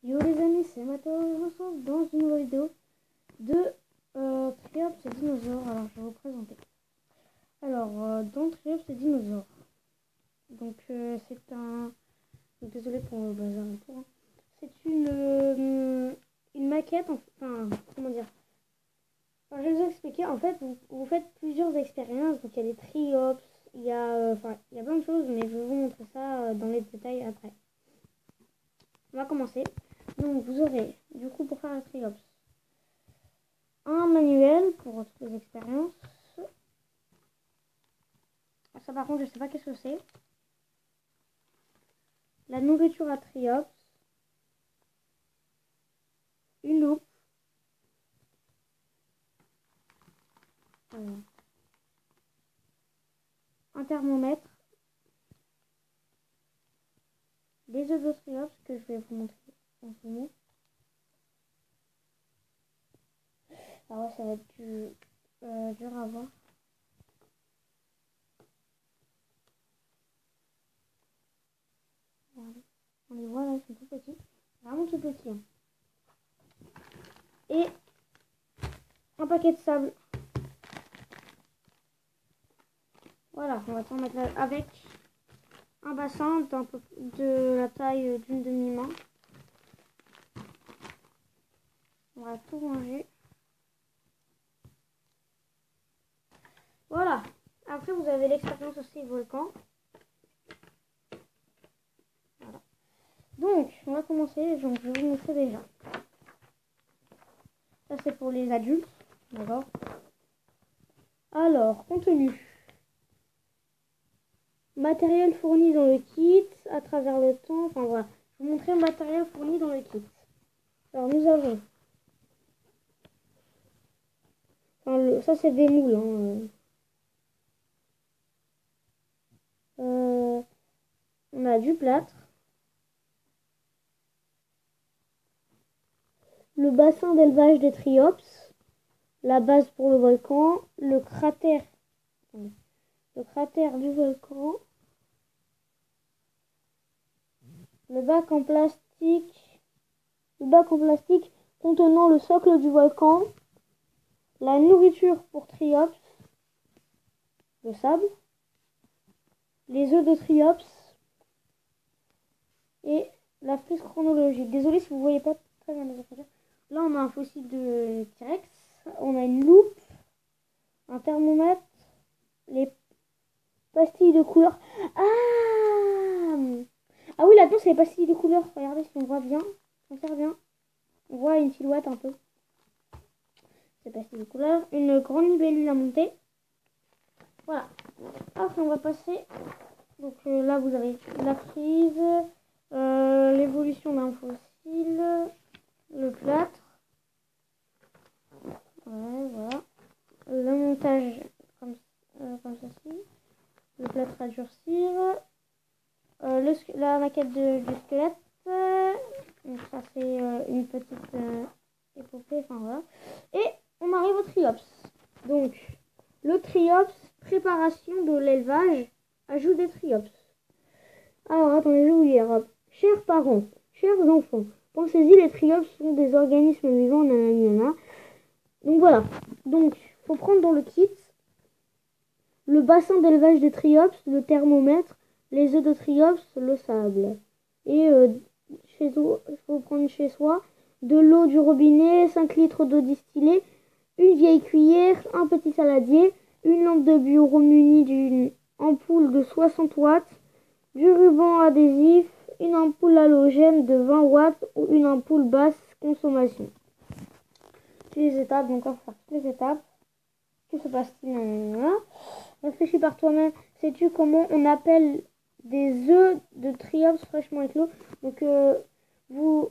Yo les amis, c'est Mathéo et je vous retrouve dans une nouvelle vidéo de Triops et dinosaures. Alors je vais vous présenter. Alors dans Triops et dinosaures, donc c'est un... Désolé pour le bazar et tout, hein. C'est une maquette, enfin comment dire. Alors, je vais vous expliquer, en fait vous faites plusieurs expériences, donc il y a des Triops, il y a plein de choses, mais je vais vous montrer ça dans les détails après. On va commencer. Donc vous aurez, du coup, pour faire un Triops, un manuel pour toutes les expériences. Ça par contre je sais pas qu'est-ce que c'est. La nourriture à Triops. Une loupe. Un thermomètre. Des œufs de Triops que je vais vous montrer en ce moment. Alors ouais, ça va être dur à voir. Regardez. On les voit là, ils sont tout petits. Vraiment tout petits. Hein. Et un paquet de sable. Voilà, on va s'en mettre là avec un bassin de la taille d'une demi-main. On va tout ranger. Voilà. Après, vous avez l'expérience aussi volcan. Voilà. Donc, on va commencer. Donc, je vais vous montrer déjà. Ça, c'est pour les adultes. D'accord. Alors, contenu. Matériel fourni dans le kit à travers le temps. Enfin, voilà. Je vais vous montrer le matériel fourni dans le kit. Alors, nous avons... Enfin, ça, c'est des moules. Hein. On a du plâtre. Le bassin d'élevage des Triops. La base pour le volcan. Le cratère du volcan. Le bac en plastique contenant le socle du volcan. La nourriture pour Triops. Le sable. Les œufs de Triops. Et la frise chronologique. Désolé si vous ne voyez pas très bien les affaires. Là, on a un fossile de T-Rex. On a une loupe. Un thermomètre. Les pastilles de couleur. Ah oui, là-dedans, c'est les pastilles de couleur. Regardez si on voit bien. On sert bien. On voit une silhouette un peu. C'est pastilles de couleur. Une grande libellule à monter. Voilà. Après, on va passer. Donc là, vous avez la frise. L'évolution d'un fossile. Le plâtre. Ouais, voilà. Le montage comme ceci. Le plâtre à durcir. La maquette du squelette. Donc ça c'est une petite épopée. Enfin voilà. Et on arrive au Triops. Donc le Triops, préparation de l'élevage, ajout des Triops. Alors attendez, je vais vous lire. Chers parents, chers enfants, pensez-y, les Triops sont des organismes vivants, nanana. Donc voilà. Donc faut prendre dans le kit le bassin d'élevage des Triops, le thermomètre, les œufs de Triops, le sable. Et il faut prendre chez soi de l'eau du robinet, 5 litres d'eau distillée, une vieille cuillère, un petit saladier, une lampe de bureau munie d'une ampoule de 60 watts, du ruban adhésif, une ampoule halogène de 20 watts ou une ampoule basse consommation. Les étapes, donc on va faire toutes les étapes. Que se passe-t-il? Réfléchis par toi-même. Sais-tu comment on appelle des œufs de Triops fraîchement éclos? Donc si vous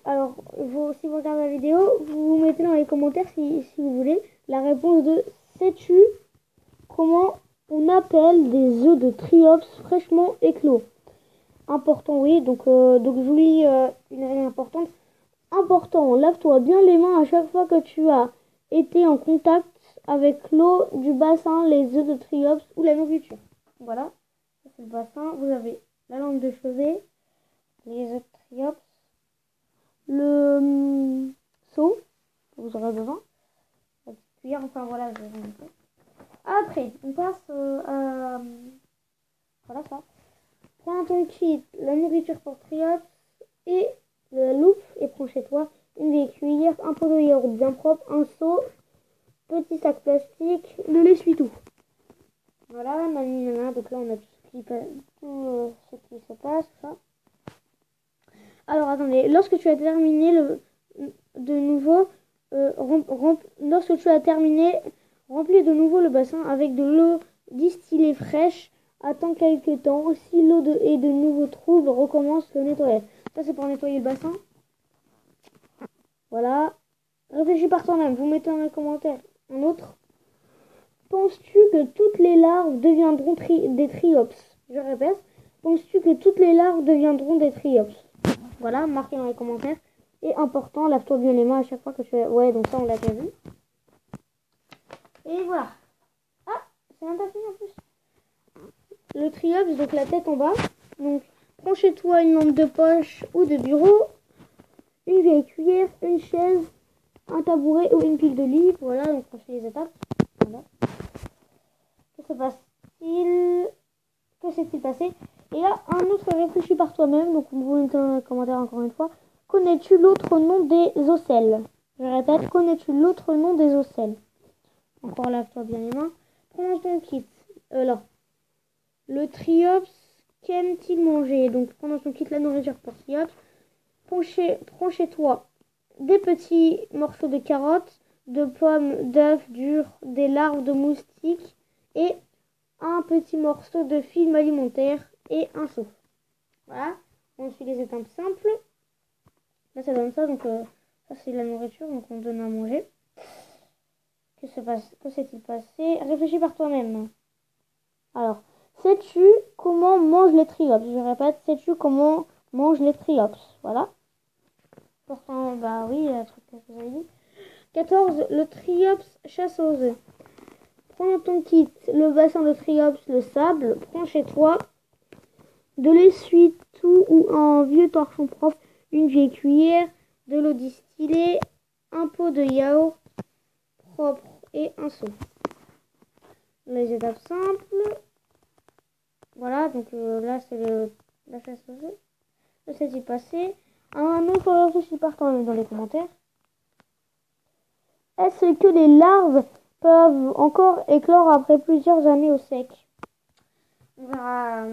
regardez la vidéo, vous mettez dans les commentaires si vous voulez la réponse de sais-tu comment on appelle des œufs de Triops fraîchement éclos? Important, oui. Donc je vous lis une règle importante. Important, lave-toi bien les mains à chaque fois que tu as été en contact avec l'eau du bassin, les œufs de Triops ou la nourriture. Voilà, ça c'est le bassin. Vous avez la lampe de chevet, les œufs de Triops, vous aurez besoin. La petite cuillère, enfin voilà, je vais vous montrer. Après, on passe à... Voilà ça. Prends ton kit, la nourriture pour Triops et la loupe et prends chez toi une vieille cuillère, un pot de yaourt bien propre, un seau, petit sac plastique, de l'essuie-tout. Voilà, nanana, donc là on a tout ce qui se passe, ça. Alors attendez, lorsque tu as terminé de nouveau, lorsque tu as terminé, remplis de nouveau le bassin avec de l'eau distillée fraîche. Attends quelques temps. Si l'eau est de nouveau trouble, recommence le nettoyage. Ça c'est pour nettoyer le bassin. Voilà. Réfléchis par toi-même. Vous mettez dans les commentaires un autre. Penses-tu que toutes les larves deviendront des triops? Je répète. Penses-tu que toutes les larves deviendront des triops? Voilà, marquez dans les commentaires. Et important, lave-toi bien les mains à chaque fois que tu fais... Ouais, donc ça, on l'a déjà vu. Et voilà. Ah, c'est même pas fini en plus. Le triops, donc la tête en bas. Donc, prends chez toi une lampe de poche ou de bureau, une vieille cuillère, une chaise, un tabouret ou une pile de livres. Voilà, donc on fait les étapes. Voilà. Que se passe-t-il? Que s'est-il passé? Et là, un autre réfléchis par toi-même. Donc, vous mettez dans les commentaires encore une fois. Connais-tu l'autre nom des ocelles? Je répète, connais-tu l'autre nom des ocelles? Encore lave-toi bien les mains. Prends ton kit. Là. Le triops, qu'aime-t-il manger? Donc, prends ton kit la nourriture pour triops. Prends chez toi des petits morceaux de carottes, de pommes, d'œufs durs, des larves de moustiques et un petit morceau de film alimentaire et un seau. Voilà. On suit les étapes simples. Là, ça donne ça. Donc, ça, c'est la nourriture. Donc, on donne à manger. Que s'est-il passé? Réfléchis par toi-même. Alors, sais-tu comment mangent les triops? Je répète, sais-tu comment mangent les triops? Voilà. Pourtant, bah oui, le truc que vous avez dit. 14. Le triops chasse aux œufs. Prends dans ton kit le bassin de triops, le sable. Prends chez toi de l'essuie-tout ou un vieux torchon propre, une vieille cuillère, de l'eau distillée, un pot de yaourt propre et un seau. Les étapes simples. Voilà, donc là c'est la chasse aux œufs. Que s'est-il passé? Un autre réfléchis par toi-même dans les commentaires. Est-ce que les larves peuvent encore éclore après plusieurs années au sec? On verra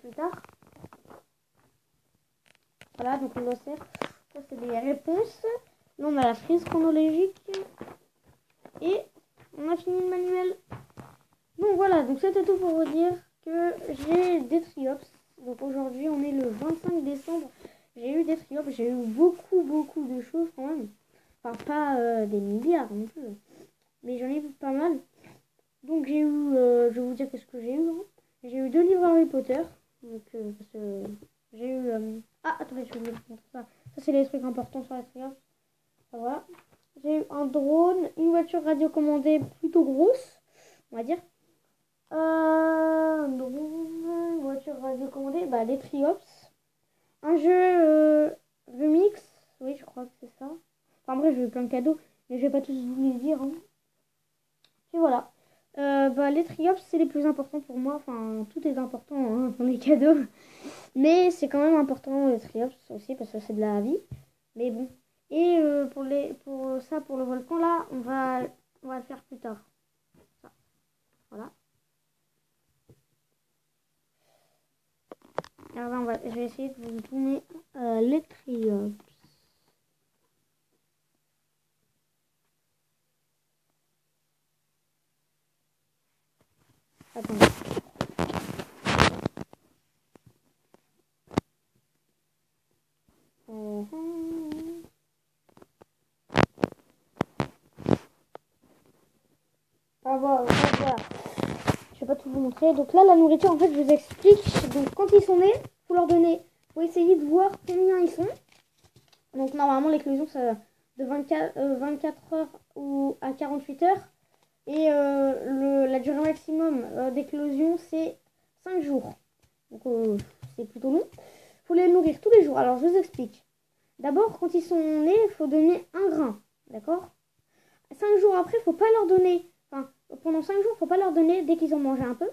plus tard. Voilà, donc on le sait. Ça c'est des réponses. Là on a la frise chronologique. Et on a fini le manuel. Donc voilà, donc c'était tout pour vous dire que j'ai des triops. Donc aujourd'hui on est le 25 décembre. J'ai eu des triops, j'ai eu beaucoup de choses quand même. Enfin pas des milliards non plus. Mais j'en ai eu pas mal. Donc j'ai eu, je vais vous dire qu'est-ce que j'ai eu. Hein. J'ai eu 2 livres Harry Potter. Donc parce que j'ai eu... Ah attendez, je vais vous montrer ça. Ça c'est les trucs importants sur les triops. Voilà. J'ai eu un drone, une voiture radiocommandée plutôt grosse, on va dire. Un drone, une voiture radiocommandée, bah les triops. Un jeu remix, oui je crois que c'est ça. Enfin bref, j'ai eu plein de cadeaux, mais je vais pas tous vous les dire. Hein. Et voilà. Bah, les triops, c'est les plus importants pour moi. Enfin, tout est important hein, dans les cadeaux. Mais c'est quand même important les triops aussi parce que c'est de la vie. Mais bon. Et pour le volcan là, on va le faire plus tard. Ça. Voilà. Alors là, je vais essayer de vous donner les triops. Attendez. Voilà. Je vais pas tout vous montrer. Donc là, la nourriture, en fait, je vous explique. Donc quand ils sont nés, faut leur donner. Faut essayer de voir combien ils sont. Donc normalement, l'éclosion, c'est de 24 heures ou à 48 heures. Et la durée maximum d'éclosion, c'est 5 jours. Donc c'est plutôt long. Faut les nourrir tous les jours. Alors je vous explique. D'abord, quand ils sont nés, il faut donner un grain. D'accord? 5 jours après, faut pas leur donner. Enfin, pendant 5 jours, faut pas leur donner dès qu'ils ont mangé un peu.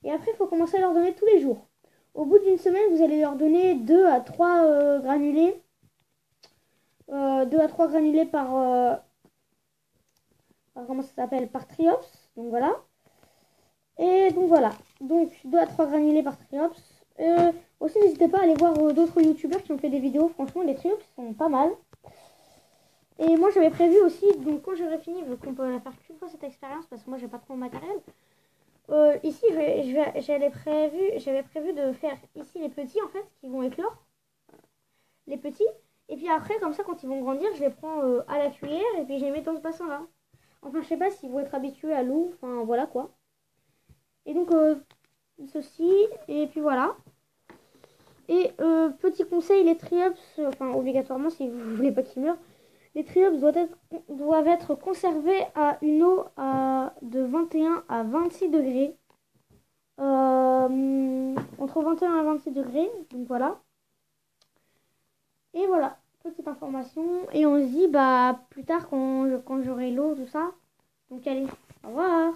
Et après, il faut commencer à leur donner tous les jours. Au bout d'une semaine, vous allez leur donner 2 à 3 granulés. 2 à 3 granulés comment ça s'appelle, par Triops. Donc voilà. Et donc voilà. Donc 2 à 3 granulés par Triops. Aussi, n'hésitez pas à aller voir d'autres youtubeurs qui ont fait des vidéos. Franchement, les Triops sont pas mal. Et moi, j'avais prévu aussi, donc quand j'aurai fini, vu qu'on peut la faire qu'une fois cette expérience, parce que moi, j'ai pas trop de matériel. Ici, j'avais prévu de faire ici les petits, en fait, qui vont éclore. Les petits. Et puis après, comme ça, quand ils vont grandir, je les prends à la cuillère et puis je les mets dans ce bassin-là. Enfin, je sais pas s'ils vont être habitués à l'eau. Enfin, voilà quoi. Et donc, ceci. Et puis voilà. Et petit conseil, les triops, enfin, obligatoirement, si vous voulez pas qu'ils meurent, les triops doivent être conservés à une eau de 21 à 26 degrés. Entre 21 et 26 degrés. Donc voilà. Et voilà, petite information. Et on se dit bah plus tard quand j'aurai l'eau, tout ça. Donc allez, au revoir.